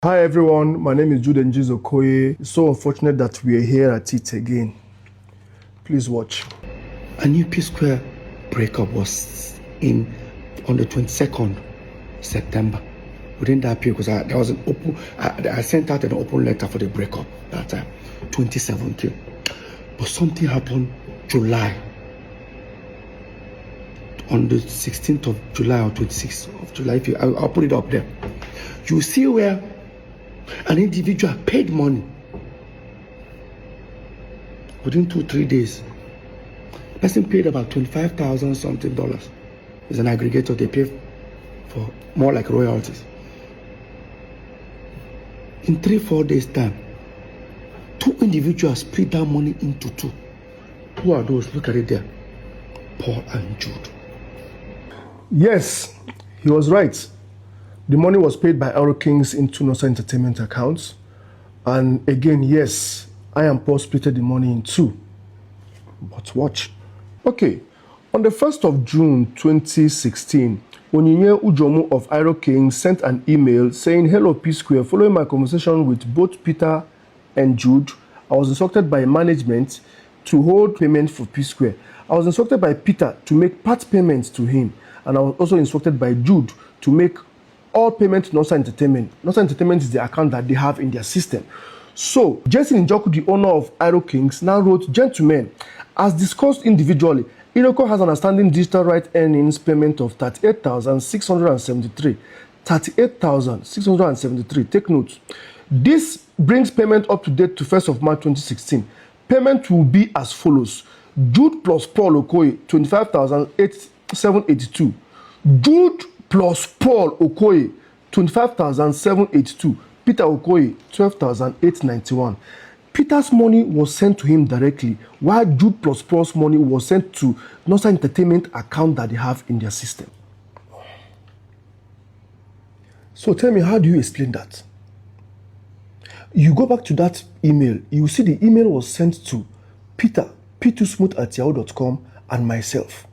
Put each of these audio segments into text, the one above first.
Hi everyone, my name is Jude engee. It's so unfortunate that we are here at it again. Please watch. A new psquare breakup was on the 22nd September. Within that period, because there was an open, I sent out an open letter for the breakup that time, 2017. But something happened July, on the 16th of July or 26th of July. I'll put it up there. You see where an individual paid money within 2-3 days. The person paid about $25,000 something dollars. It's an aggregator, they pay for more like royalties. In 3-4 days time, 2 individuals split that money into 2. Who are those? Look at it there. Paul and Jude. Yes, he was right. The money was paid by Aero Kings into Nosa Entertainment accounts. And again, yes, I and Paul split the money in 2. But watch. Okay, on the 1st of June 2016, Onyinye Ujomu of Aero Kings sent an email saying, "Hello psquare, following my conversation with both Peter and Jude, I was instructed by management to hold payment for psquare. I was instructed by Peter to make part payments to him, and I was also instructed by Jude to make all payment to Nosa Entertainment. Nosa Entertainment is the account that they have in their system." So, Jason Njoku, the owner of Aero Kings, now wrote, "Gentlemen, as discussed individually, Iroko has an outstanding digital right earnings payment of 38,673. 38,673. Take note. This brings payment up to date to 1st of March 2016. Payment will be as follows. Jude plus Paul Okoye, 25,782. Jude plus Paul Okoye, 25,782. Peter Okoye, 12,891. Peter's money was sent to him directly, while Jude plus Paul's money was sent to Nosa Entertainment account that they have in their system. So tell me, how do you explain that? You go back to that email, you see the email was sent to Peter, p2smooth@yahoo.com, and myself.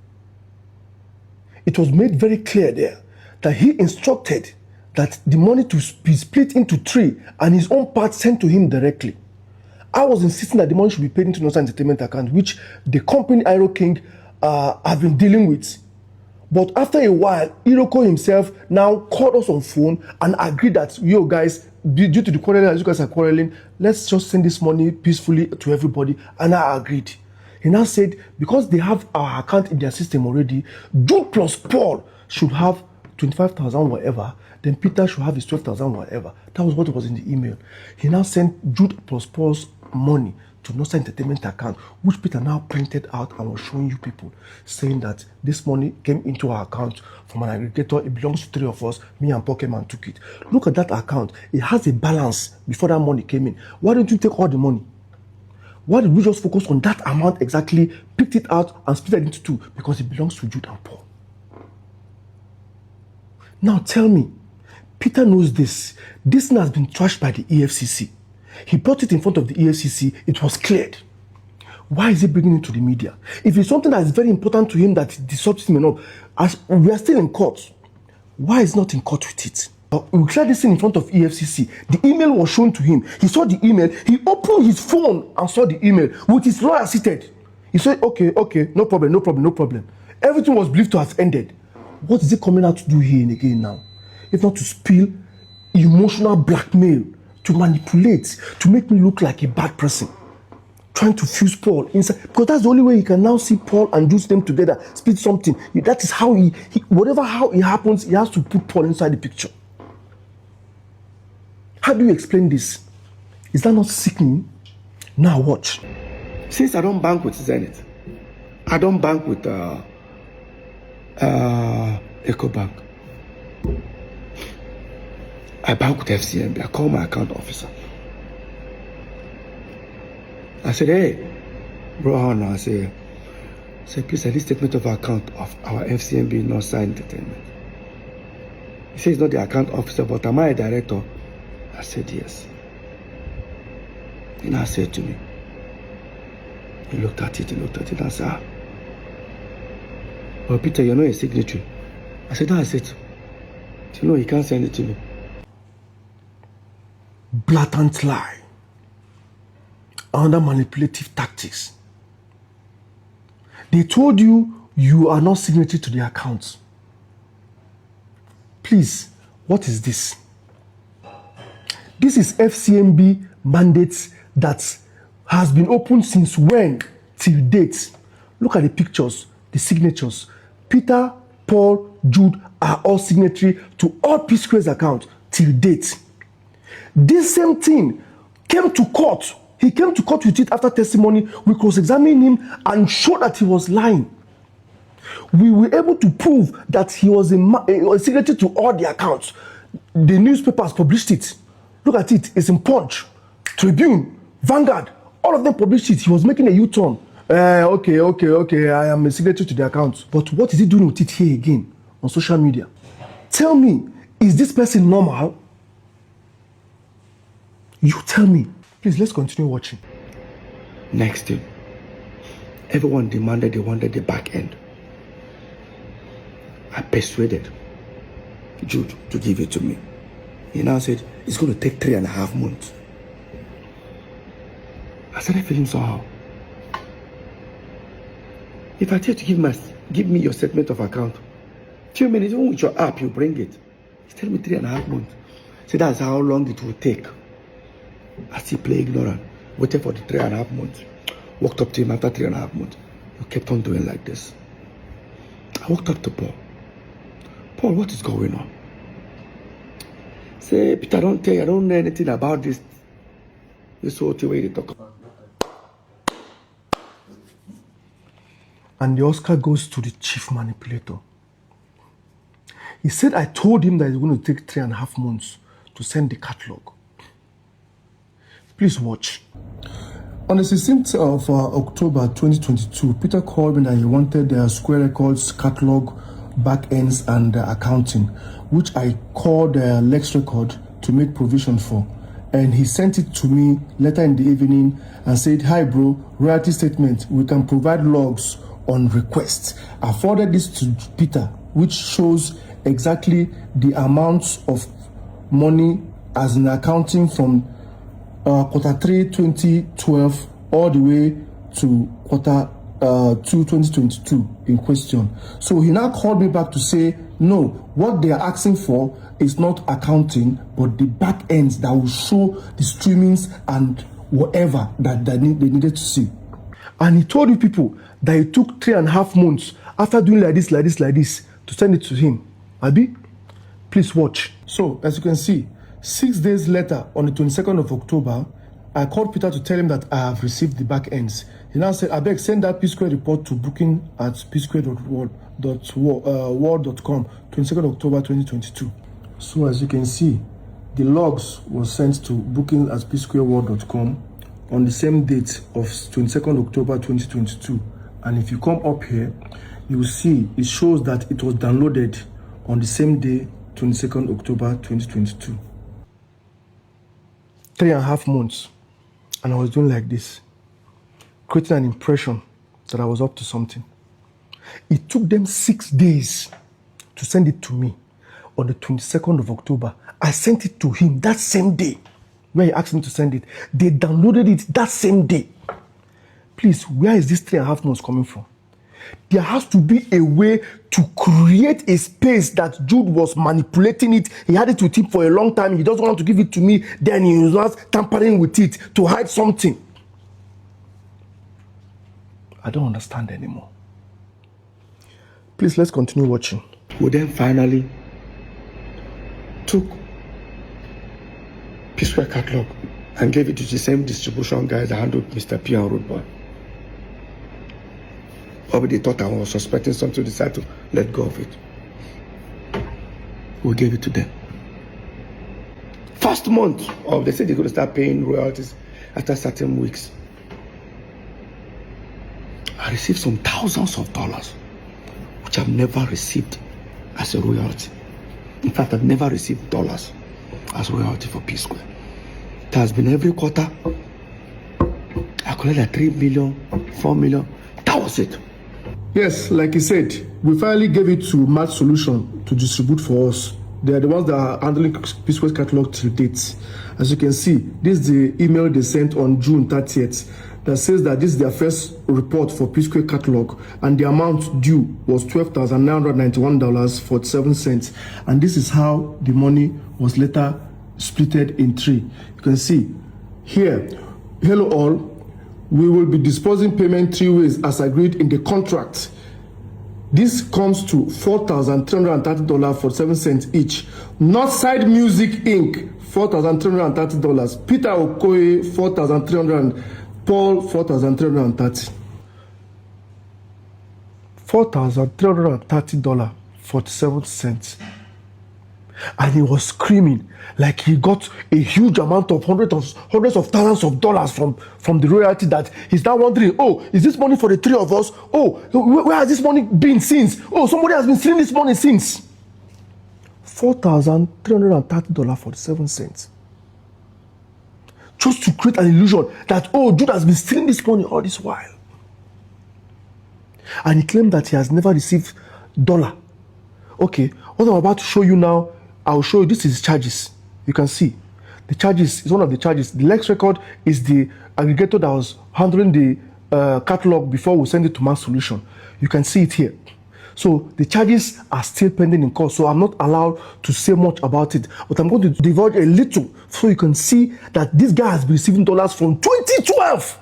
It was made very clear there that he instructed that the money to be split into 3 and his own part sent to him directly. I was insisting that the money should be paid into Nosa Entertainment account, which the company Aero King have been dealing with. But after a while, Iroko himself now called us on phone and agreed that, yo guys, due to the quarreling, as you guys are quarreling, let's just send this money peacefully to everybody. And I agreed. He now said, because they have our account in their system already, Jude plus Paul should have 25,000 whatever, then Peter should have his 12,000 whatever. That was what was in the email. He now sent Jude plus Paul's money to Nosa Entertainment account, which Peter now printed out and was showing you people, saying that this money came into our account from an aggregator. It belongs to 3 of us. Me and Paul came and took it. Look at that account. It has a balance before that money came in. Why don't you take all the money? Why did we just focus on that amount exactly, picked it out and split it into 2? Because it belongs to Jude and Paul. Now tell me, Peter knows this. This thing has been trashed by the EFCC. He brought it in front of the EFCC. It was cleared. Why is he bringing it to the media? If it's something that is very important to him that disrupts him enough, as we are still in court, why is he not in court with it? We cleared this thing in front of EFCC. The email was shown to him. He saw the email. He opened his phone and saw the email with his lawyer seated. He said, okay, no problem. Everything was believed to have ended. What is he coming out to do here again now? If not to spill emotional blackmail, to manipulate, to make me look like a bad person, trying to fuse Paul inside, because that's the only way you can now see Paul and Jude them together, split something. That is how he whatever how it happens, he has to put Paul inside the picture. How do you explain this? Is that not sickening? Now watch. Since I don't bank with Zenith, I don't bank with EcoBank. I bank with FCMB. I call my account officer. I said, hey, bro, I say, please, I need statement of account of our FCMB Nosa Entertainment. He says he's not the account officer, but am I a director? I said, yes. He now said to me, he looked at it and said, well, Peter, you're not a signatory. I said, that's it. He said, no, he can't send it to me. blatant lie, another manipulative tactics. They told you you are not signatory to the account. Please, what is this? This is FCMB mandates that has been open since when till date. Look at the pictures, the signatures. Peter, Paul, Jude are all signatory to all psquare's account till date. This same thing came to court. He came to court with it after testimony. We cross-examined him and showed that he was lying. We were able to prove that he was a signatory to all the accounts. The newspapers published it. Look at it. It's in Punch, Tribune, Vanguard. All of them published it. He was making a U-turn. Okay. I am a signatory to the account. But what is he doing with it here again on social media? Tell me, is this person normal? You tell me. Please, let's continue watching. Next thing, everyone they wanted the back end. I persuaded Jude to give it to me. He now said it's going to take 3.5 months. I started feeling somehow. If I tell you to give me your statement of account, few minutes, even with your app, you bring it. He's telling me 3.5 months. So that's how long it will take. I still play ignorant. Waited for the 3.5 months. Walked up to him after 3.5 months. He kept on doing like this. I walked up to Paul. Paul, what is going on? Say, Peter, don't tell you, I don't know anything about this. This whole way they talk about. And the Oscar goes to the chief manipulator. He said, I told him that it's going to take 3.5 months to send the catalog. Please watch. On the 16th of October 2022, Peter called me that he wanted the Square Records catalog, back ends, and accounting, which I called Lex Record to make provision for. And he sent it to me later in the evening and said, hi bro, royalty statement, we can provide logs on request. I forwarded this to Peter, which shows exactly the amounts of money as an accounting from Q3 2012 all the way to Q2 2022 in question. So he now called me back to say, no, what they are asking for is not accounting, but the back ends that will show the streamings and whatever that they needed to see. And he told you people that it took 3.5 months after doing like this to send it to him. Abi, please watch. So, as you can see, 6 days later, on the 22nd of October, I called Peter to tell him that I have received the back ends. He now said, I beg, send that psquare report to booking at psquare.word.com, 22nd October 2022. So as you can see, the logs was sent to booking at psquare.word.com on the same date of 22nd October 2022. And if you come up here, you will see it shows that it was downloaded on the same day, 22nd October 2022. 3.5 months, and I was doing like this, creating an impression that I was up to something. It took them 6 days to send it to me. On the 22nd of October, I sent it to him that same day where he asked me to send it. They downloaded it that same day. Please, where is this 3.5 months coming from? There has to be a way to create a space that Jude was manipulating it. He had it with him for a long time. He doesn't want to give it to me. Then he was not tampering with it to hide something. I don't understand anymore. Please, let's continue watching. We then finally took psquare catalog and gave it to the same distribution guys that handled Mr. P and Road Boy. Probably they thought I was suspecting something, decided to let go of it. We gave it to them. First month of, they said they're going to start paying royalties after certain weeks. I received some thousands of dollars, which I've never received as a royalty. In fact, I've never received dollars as royalty for psquare. It has been every quarter. I collected 3 million, 4 million. That was it. Yes, like he said, we finally gave it to Matt Solution to distribute for us. They are the ones that are handling psquare catalog till date. As you can see, this is the email they sent on June 30th that says that this is their first report for psquare catalog, and the amount due was $12,991.47. And this is how the money was later splitted in three. You can see here, hello all, we will be disposing payment 3 ways as agreed in the contract. This comes to $4,330.47 each. Northside Music Inc. $4,330. Peter Okoye $4,300. Paul $4,330. $4,330.47. And he was screaming like he got a huge amount of hundreds of thousands of dollars from the royalty, that he's now wondering, oh, is this money for the three of us? Oh, where has this money been since? Oh, somebody has been stealing this money since. $4,330.47. Just to create an illusion that, oh, Jude has been stealing this money all this while. And he claimed that he has never received dollar. Okay, what I'm about to show you now, I'll show you, this is charges. You can see the charges is one of the charges. The Lex record is the aggregator that was handling the catalog before we send it to Mass Solution. You can see it here. So the charges are still pending in court, so I'm not allowed to say much about it, but I'm going to divulge a little so you can see that this guy has been receiving dollars from 2012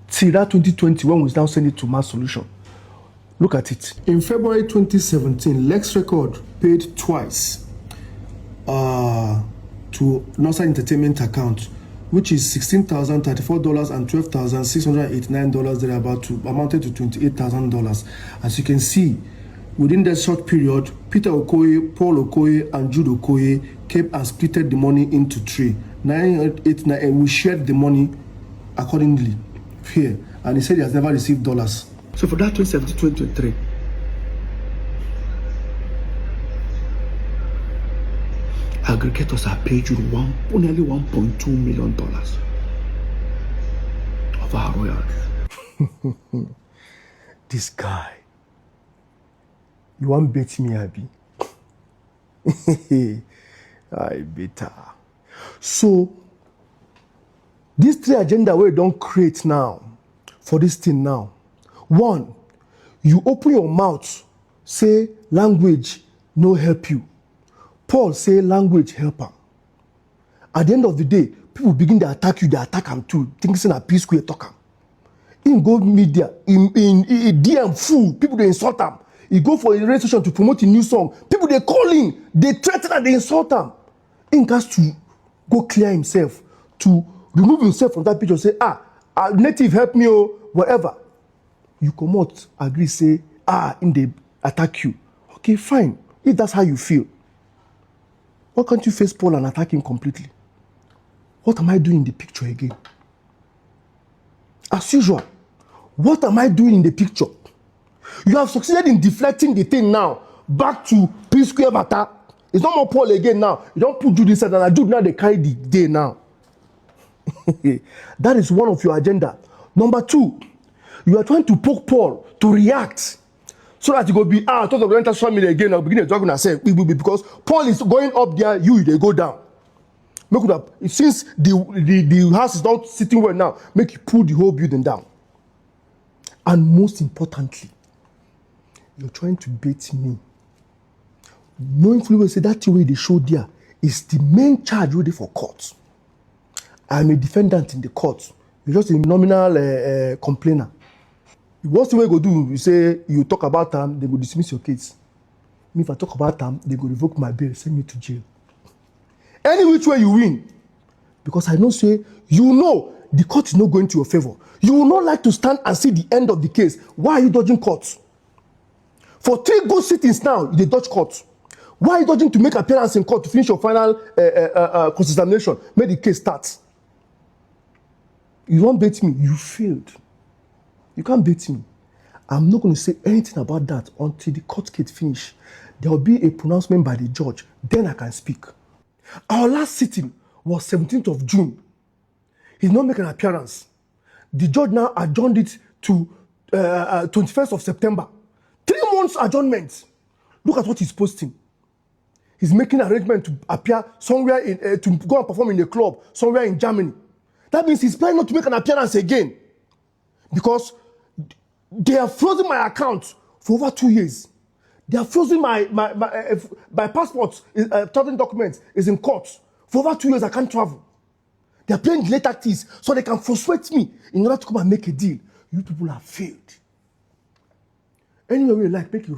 till that 2020 when we now send it to Mass Solution. Look at it. In February 2017, Lex Record paid twice to Northside Entertainment account, which is $16,034 and $12,689 thereabout, to amounted to $28,000. As you can see, within that short period, Peter Okoye, Paul Okoye, and Jude Okoye kept and splitted the money into three. 989, and we shared the money accordingly here. And he said he has never received dollars. So for that 2017-2023, aggregators are paid you nearly $1.2 million of our royalties. This guy, you want bet me, Abby? I better. So these three agenda we don't create now for this thing now. One, you open your mouth, say language no help you. Paul say language help him. At the end of the day, people begin to attack you, they attack him too, thinking a psquare talk him. In go media, in DM full, people they insult him. He go for a radio station to promote a new song. People they call in, they threaten and they insult him. He has to go clear himself, to remove himself from that picture, say, native help me or whatever. You come out, agree, say, in they attack you. Okay, fine. If that's how you feel, why can't you face Paul and attack him completely? What am I doing in the picture again? As usual, what am I doing in the picture? You have succeeded in deflecting the thing now back to psquare matter. It's not more Paul again now. You don't put Jude inside, and Jude now they carry the day now. That is one of your agenda. Number two, you are trying to poke Paul to react so that you go be talk of the social media again. I'll begin to talk and say because Paul is going up there, they go down. Make it up. Since the house is not sitting well now, make you pull the whole building down. And most importantly, you're trying to bait me. Knowing fully well, say that way they show there is the main charge ready for court. I'm a defendant in the court. You're just a nominal complainer. What's the way you go do? You say you talk about them, they go dismiss your case. If I talk about them, they go revoke my bail, send me to jail. Any which way you win, because I know say you know the court is not going to your favor. You will not like to stand and see the end of the case. Why are you dodging court? For 3 good sittings now, they dodge court. Why are you dodging to make appearance in court to finish your final cross-examination? Make the case start. You won't bait me. You failed. You can't bait me. I'm not going to say anything about that until the court case finish. There will be a pronouncement by the judge. Then I can speak. Our last sitting was 17th of June. He's not making an appearance. The judge now adjourned it to 21st of September. 3 months adjournment. Look at what he's posting. He's making arrangement to appear somewhere to go and perform in a club somewhere in Germany. That means he's planning not to make an appearance again, because they have frozen my account for over 2 years. They have frozen my passport, traveling documents is in court for over 2 years. I can't travel. They are playing delay tactics so they can frustrate me in order to come and make a deal. You people have failed. Anyway, we like make it wrong.